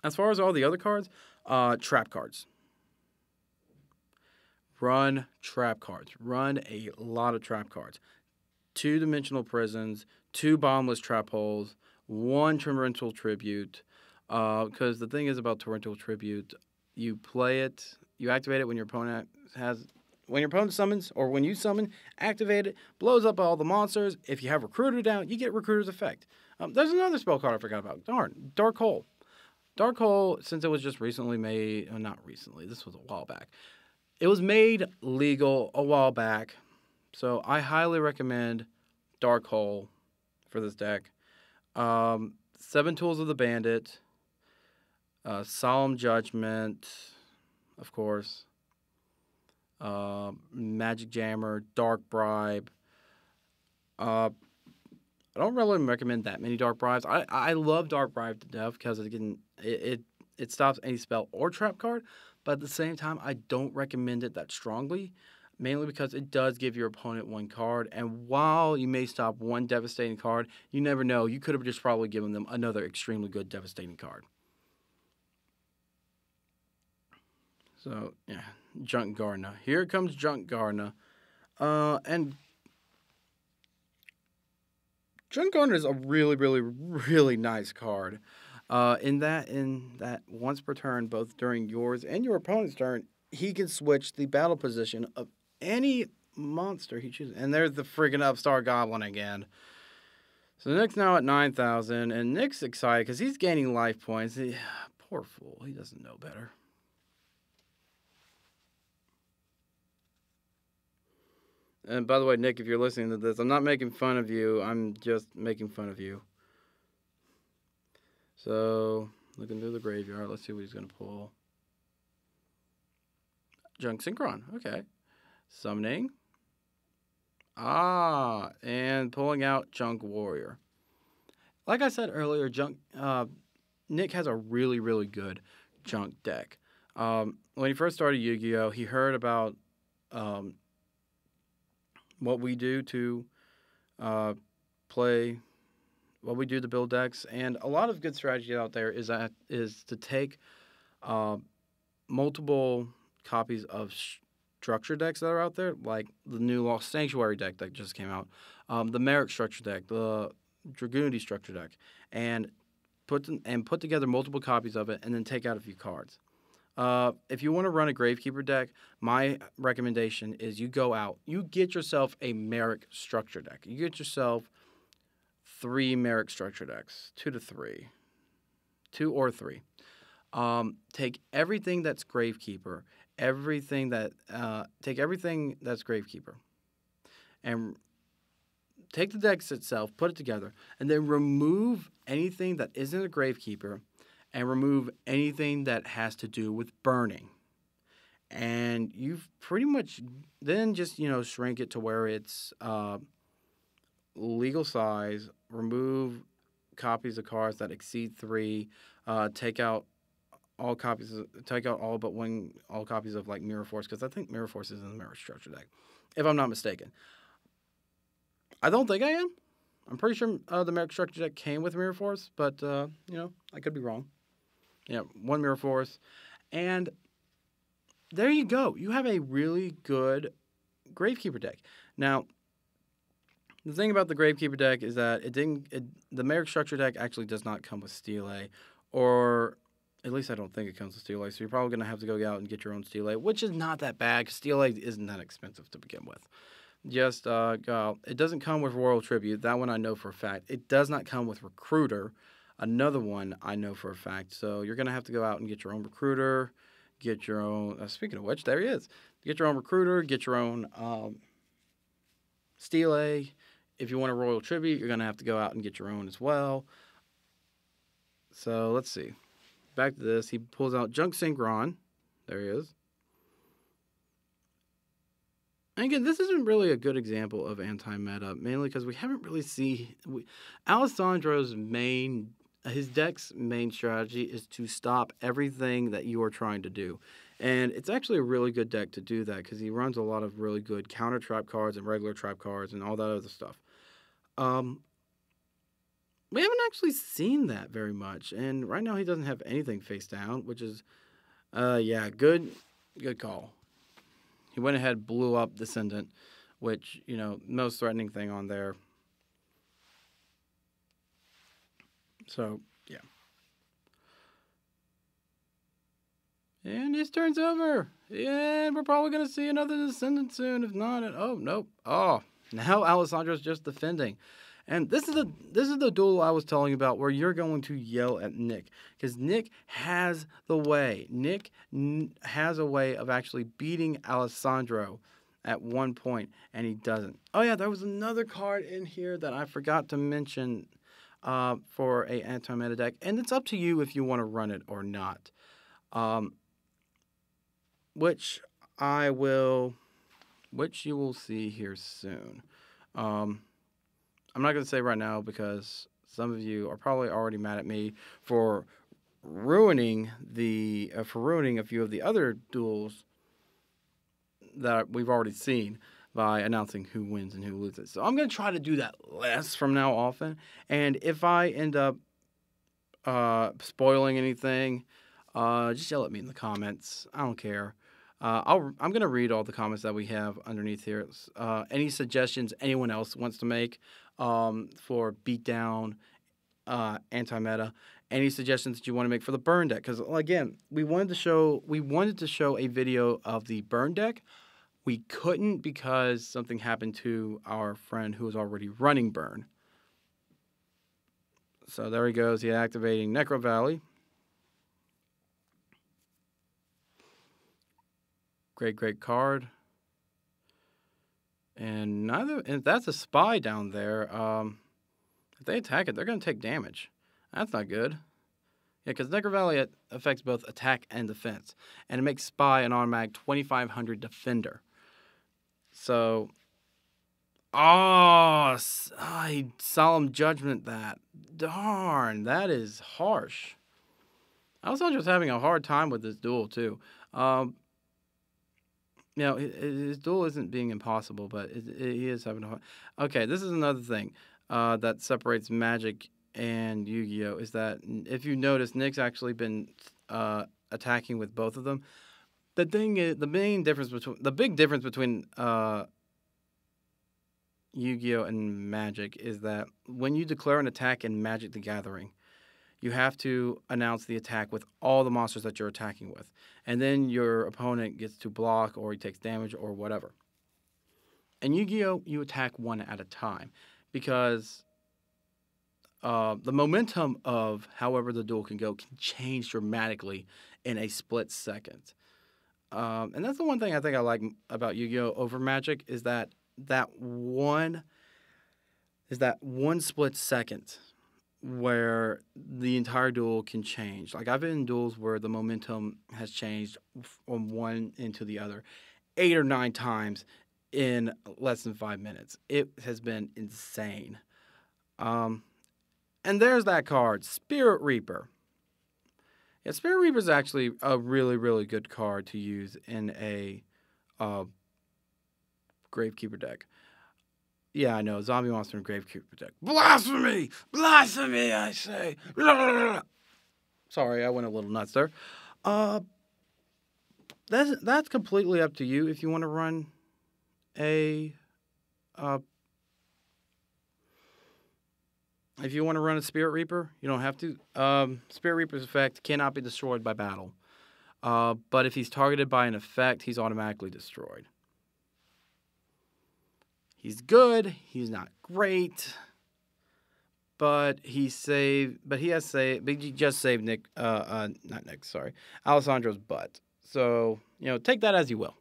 As far as all the other cards, trap cards. Run trap cards. Run a lot of trap cards. Two-dimensional prisons, two bottomless trap holes, one torrential tribute. Because the thing is about torrential tribute, you play it, you activate it when your opponent has, when your opponent summons or when you summon, activate it, blows up all the monsters. If you have Recruiter down, you get Recruiter's effect. There's another spell card I forgot about. Darn, Dark Hole. Dark Hole, since it was just recently made, not recently, this was a while back. It was made legal a while back, so I highly recommend Dark Hole for this deck. Seven Tools of the Bandit, Solemn Judgment, of course, Magic Jammer, Dark Bribe. I don't really recommend that many Dark Bribes. I love Dark Bribe to death because it stops any spell or trap card, but at the same time, I don't recommend it that strongly, mainly because it does give your opponent one card, and while you may stop one devastating card, you never know. You could have just probably given them another extremely good devastating card. So, yeah, Junk Gardener. Here comes Junk Gardener. And Junk Gardener is a really, really, really nice card. In that once per turn, both during yours and your opponent's turn, he can switch the battle position of any monster he chooses. And there's the friggin' Upstart Goblin again. So Nick's now at 9,000, and Nick's excited because he's gaining life points. Poor fool, he doesn't know better. And by the way, Nick, if you're listening to this, I'm not making fun of you. I'm just making fun of you. So, looking through the graveyard, let's see what he's going to pull. Junk Synchron, okay. Summoning. And pulling out Junk Warrior. Like I said earlier, Nick has a really, really good Junk deck. When he first started Yu-Gi-Oh, he heard about what we do to play, what we do to build decks, and a lot of good strategy out there is to take multiple copies of structure decks that are out there, like the new Lost Sanctuary deck that just came out, the Merrick structure deck, the Dragoonity structure deck, and put together multiple copies of it, and then take out a few cards. If you want to run a Gravekeeper deck, my recommendation is you go out, you get yourself a Merrick structure deck. You get yourself 3 Merrick structure decks, 2 to 3, 2 or 3. Take everything that's Gravekeeper, take everything that's Gravekeeper, and take the decks itself, put it together, and then remove anything that isn't a Gravekeeper, and remove anything that has to do with burning. And you've pretty much then just, shrink it to where it's legal size, remove copies of cards that exceed 3, take out all copies of like Mirror Force, because I think Mirror Force is in the Mirror Structure deck, if I'm not mistaken. I don't think I am. I'm pretty sure the Mirror Structure deck came with Mirror Force, but I could be wrong. Yeah, 1 Mirror Force. And there you go. You have a really good Gravekeeper deck. Now, the thing about the Gravekeeper deck is that the Merrick Structure deck actually does not come with Steel A, or at least I don't think it comes with Steel A, so you're probably going to have to go out and get your own Steel A, which is not that bad, because Steel A isn't that expensive to begin with. Just go out. It doesn't come with Royal Tribute. That one I know for a fact. It does not come with Recruiter. Another one I know for a fact. So you're going to have to go out and get your own Recruiter, get your own... speaking of which, there he is. Get your own Recruiter, get your own Steel A. If you want a Royal Tribute, you're going to have to go out and get your own as well. So let's see. Back to this. He pulls out Junk Synchron. There he is. And again, this isn't really a good example of anti-meta, mainly because we haven't really seen... Alessandro's his deck's main strategy is to stop everything that you are trying to do. And it's actually a really good deck to do that, because he runs a lot of really good counter trap cards and regular trap cards and all that other stuff. we haven't actually seen that very much. And right now he doesn't have anything face down, which is, yeah, good call. He went ahead, blew up Descendant, which, most threatening thing on there. So, yeah. And his turn's over. Yeah, we're probably going to see another Descendant soon. If not, oh, nope. Oh, now Alessandro's just defending. And this is the duel I was telling you about where you're going to yell at Nick. Because Nick has the way. Nick has a way of actually beating Alessandro at one point, and he doesn't. Oh, yeah, there was another card in here that I forgot to mention for a anti-meta deck. And it's up to you if you want to run it or not. Which you will see here soon. I'm not going to say right now because some of you are probably already mad at me for ruining a few of the other duels that we've already seen by announcing who wins and who loses. So I'm going to try to do that less from now often. And if I end up spoiling anything, just yell at me in the comments. I don't care. I'm going to read all the comments that we have underneath here. Any suggestions anyone else wants to make for beatdown, anti-meta. Any suggestions that you want to make for the burn deck? Because again, we wanted to show a video of the burn deck. We couldn't because something happened to our friend who was already running burn. So there he goes. He's activating Necro Valley. Great card. And if that's a spy down there, if they attack it, they're going to take damage. That's not good. Yeah, because Necro Valley affects both attack and defense. And it makes Spy an automatic 2,500 defender. So, I solemn judgment that. Darn, that is harsh. Alessandro's having a hard time with this duel, too. His duel isn't being impossible, but he is having a hard... Okay, this is another thing that separates Magic and Yu-Gi-Oh! Is that if you notice, Nick's actually been attacking with both of them. The big difference between Yu-Gi-Oh! And Magic is that when you declare an attack in Magic the Gathering, you have to announce the attack with all the monsters that you're attacking with. And then your opponent gets to block or he takes damage or whatever. In Yu-Gi-Oh!, you attack one at a time because the momentum of however the duel can go can change dramatically in a split second. And that's the one thing I think I like about Yu-Gi-Oh! Over Magic is that one split second where the entire duel can change. Like, I've been in duels where the momentum has changed from one into the other 8 or 9 times in less than 5 minutes. It has been insane. And there's that card, Spirit Reaper. Yeah, Spirit Reaper is actually a really, really good card to use in a Gravekeeper deck. Yeah, I know. Zombie monster and Gravekeeper deck. Blasphemy! Blasphemy, I say! Sorry, I went a little nuts there. That's completely up to you if you want to run a Spirit Reaper. You don't have to. Spirit Reaper's effect cannot be destroyed by battle. But if he's targeted by an effect, he's automatically destroyed. He's good. He's not great, but he just saved Alessandro's butt. So take that as you will.